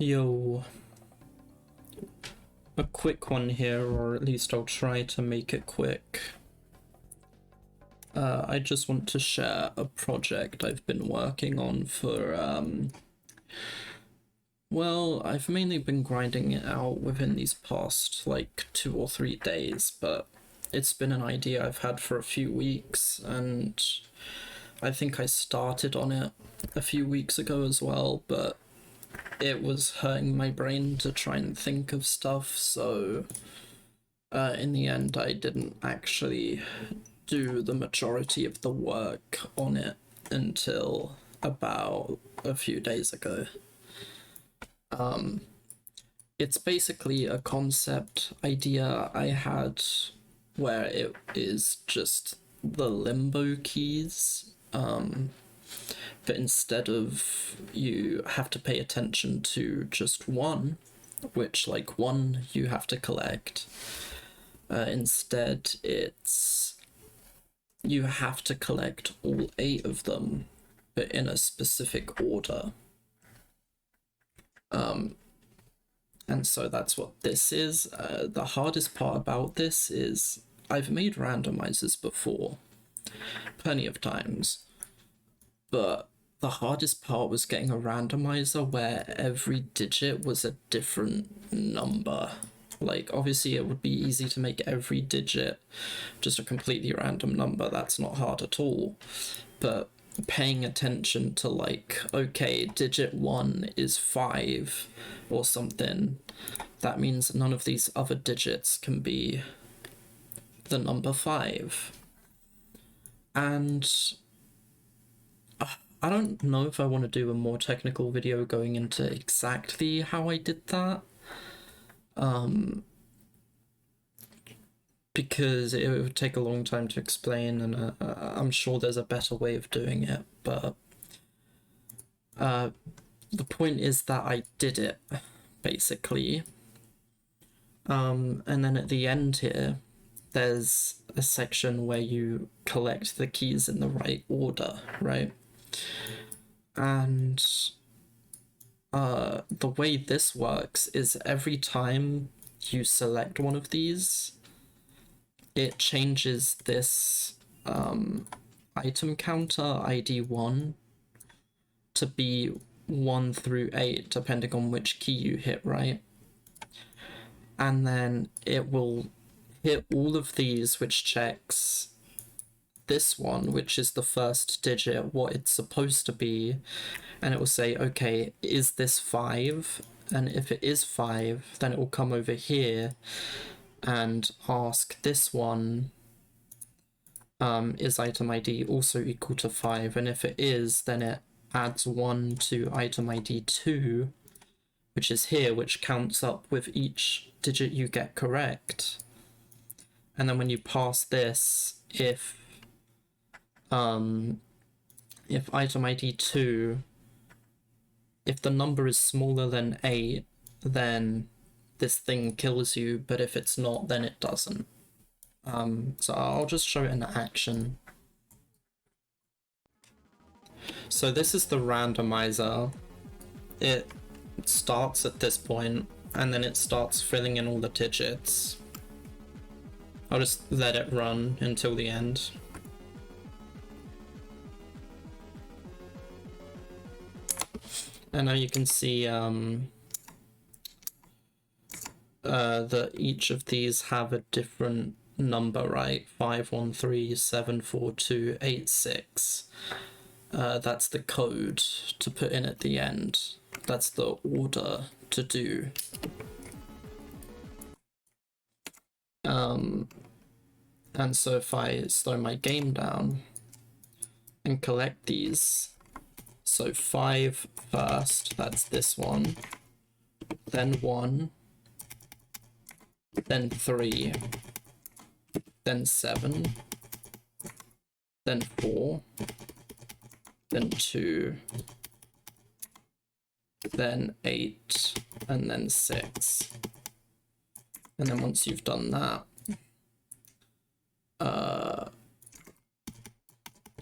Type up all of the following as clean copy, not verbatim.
Yo, a quick one here, or at least I'll try to make it quick. I just want to share a project I've been working on for, well, I've mainly been grinding it out within these past, like, 2 or 3 days, but it's been an idea I've had for a few weeks, and I think I started on it a few weeks ago as well, but it was hurting my brain to try and think of stuff, so in the end I didn't actually do the majority of the work on it until about a few days ago. It's basically a concept idea I had where it is just the Limbo keys, but instead of you have to pay attention to just one, which like one you have to collect, instead it's you have to collect all 8 of them, but in a specific order. And so that's what this is. The hardest part about this is I've made randomizers before, plenty of times, but the hardest part was getting a randomizer where every digit was a different number. Like, obviously it would be easy to make every digit just a completely random number, that's not hard at all, but paying attention to, like, okay, digit 1 is 5 or something, that means none of these other digits can be the number 5. And I don't know if I want to do a more technical video going into exactly how I did that, because it would take a long time to explain, and I'm sure there's a better way of doing it, but the point is that I did it, basically. And then at the end here, there's a section where you collect the keys in the right order, right? And the way this works is every time you select one of these, it changes this item counter ID 1 to be 1 through 8, depending on which key you hit, right? And then it will hit all of these, which checks this one, which is the first digit, what it's supposed to be, and it will say, okay, is this 5? And if it is 5, then it will come over here and ask this one, is item ID also equal to 5? And if it is, then it adds 1 to item ID 2, which is here, which counts up with each digit you get correct. And then when you pass this, if item ID 2, if the number is smaller than 8, then this thing kills you, but if it's not, then it doesn't. So I'll just show it in action. So this is the randomizer. It starts at this point, and then it starts filling in all the digits. I'll just let it run until the end. And now you can see that each of these have a different number, right? 51374286. That's the code to put in at the end. That's the order to do. And so if I slow my game down and collect these, so 5 first, that's this one, then 1, then 3, then 7, then 4, then 2, then 8, and then 6. And then once you've done that,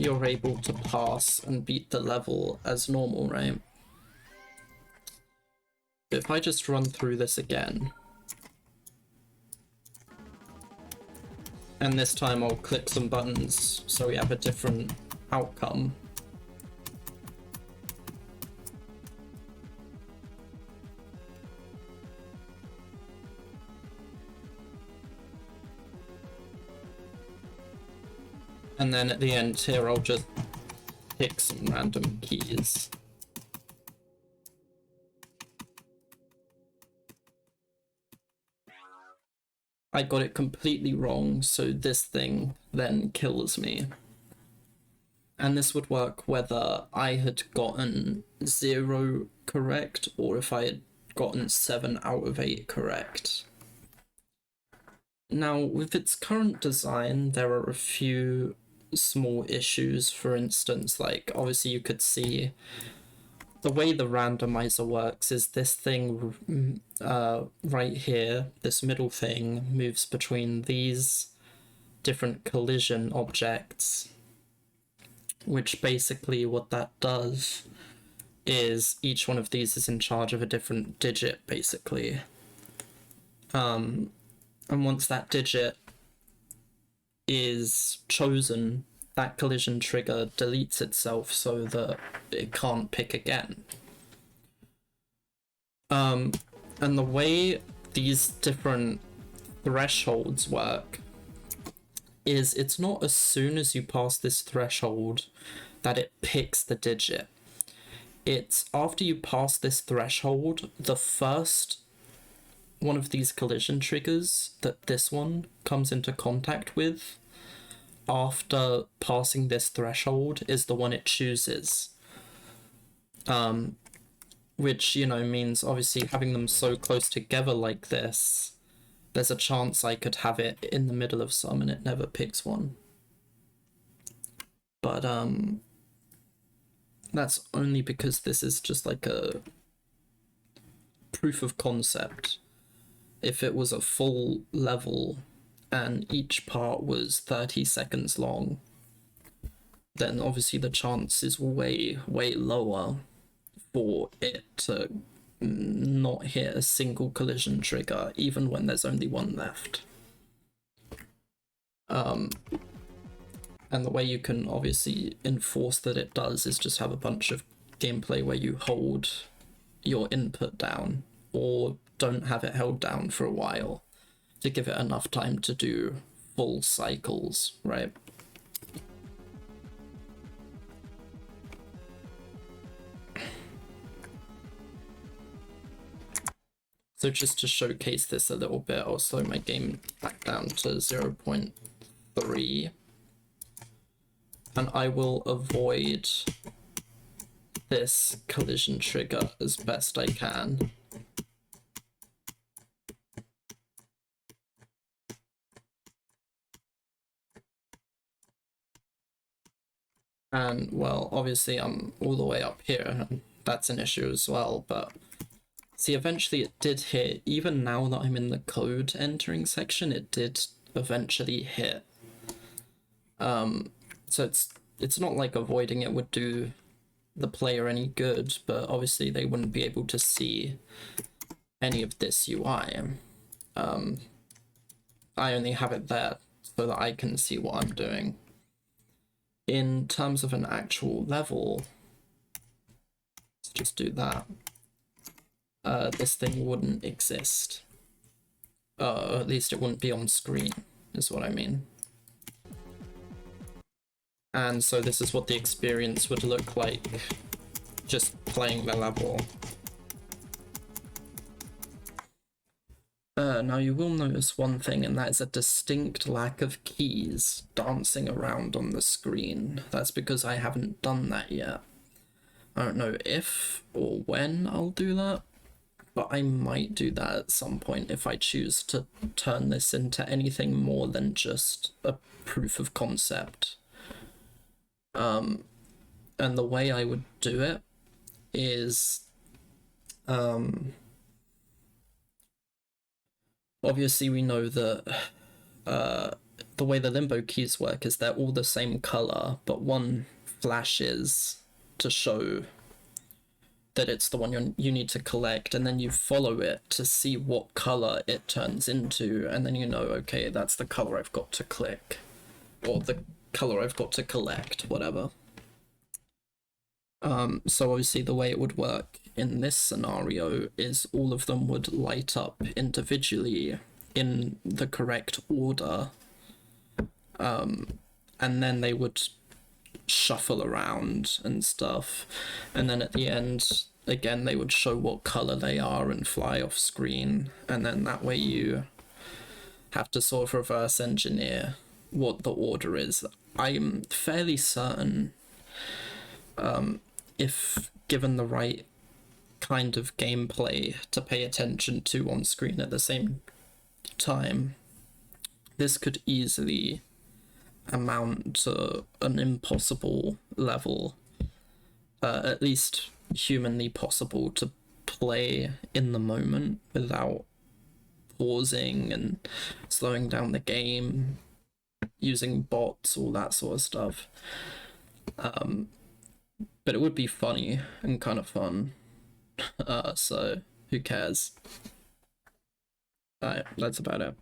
you're able to pass and beat the level as normal, right? If I just run through this again, and this time I'll click some buttons so we have a different outcome. And then at the end here, I'll just pick some random keys. I got it completely wrong, so this thing then kills me. And this would work whether I had gotten 0 correct or if I had gotten 7 out of 8 correct. Now, with its current design, there are a few small issues. For instance, like, obviously you could see the way the randomizer works is this thing right here, this middle thing, moves between these different collision objects, which basically what that does is each one of these is in charge of a different digit, basically. And once that digit is chosen, that collision trigger deletes itself so that it can't pick again. And the way these different thresholds work is it's not as soon as you pass this threshold that it picks the digit. It's after you pass this threshold, the first one of these collision triggers that this one comes into contact with after passing this threshold is the one it chooses. Which, you know, means obviously having them so close together like this, there's a chance I could have it in the middle of some and it never picks one. But that's only because this is just like a proof of concept. If it was a full level and each part was 30 seconds long, then obviously the chance is way, way lower for it to not hit a single collision trigger, even when there's only one left. And the way you can obviously enforce that it does is just have a bunch of gameplay where you hold your input down or don't have it held down for a while to give it enough time to do full cycles, right? So just to showcase this a little bit, I'll slow my game back down to 0.3. And I will avoid this collision trigger as best I can. And, well, obviously I'm all the way up here, and that's an issue as well, but see, eventually it did hit. Even now that I'm in the code entering section, it did eventually hit. So it's not like avoiding it would do the player any good, but obviously they wouldn't be able to see any of this UI. I only have it there so that I can see what I'm doing. In terms of an actual level, let's just do that. This thing wouldn't exist. At least it wouldn't be on screen, is what I mean. And so this is what the experience would look like just playing the level. Now you will notice one thing, and that is a distinct lack of keys dancing around on the screen. That's because I haven't done that yet. I don't know if or when I'll do that, but I might do that at some point if I choose to turn this into anything more than just a proof of concept. And the way I would do it is, obviously we know that the way the Limbo keys work is they're all the same color, but one flashes to show that it's the one you need to collect, and then you follow it to see what color it turns into, and then you know, okay, that's the color I've got to click, or the color I've got to collect, whatever. So obviously the way it would work in this scenario is all of them would light up individually in the correct order, and then they would shuffle around and stuff, and then at the end again they would show what color they are and fly off screen, and then that way you have to sort of reverse engineer what the order is. I'm fairly certain, if given the right kind of gameplay to pay attention to on screen at the same time, this could easily amount to an impossible level, at least humanly possible to play in the moment without pausing and slowing down the game, using bots, all that sort of stuff. But it would be funny and kind of fun. So who cares? Alright, that's about it.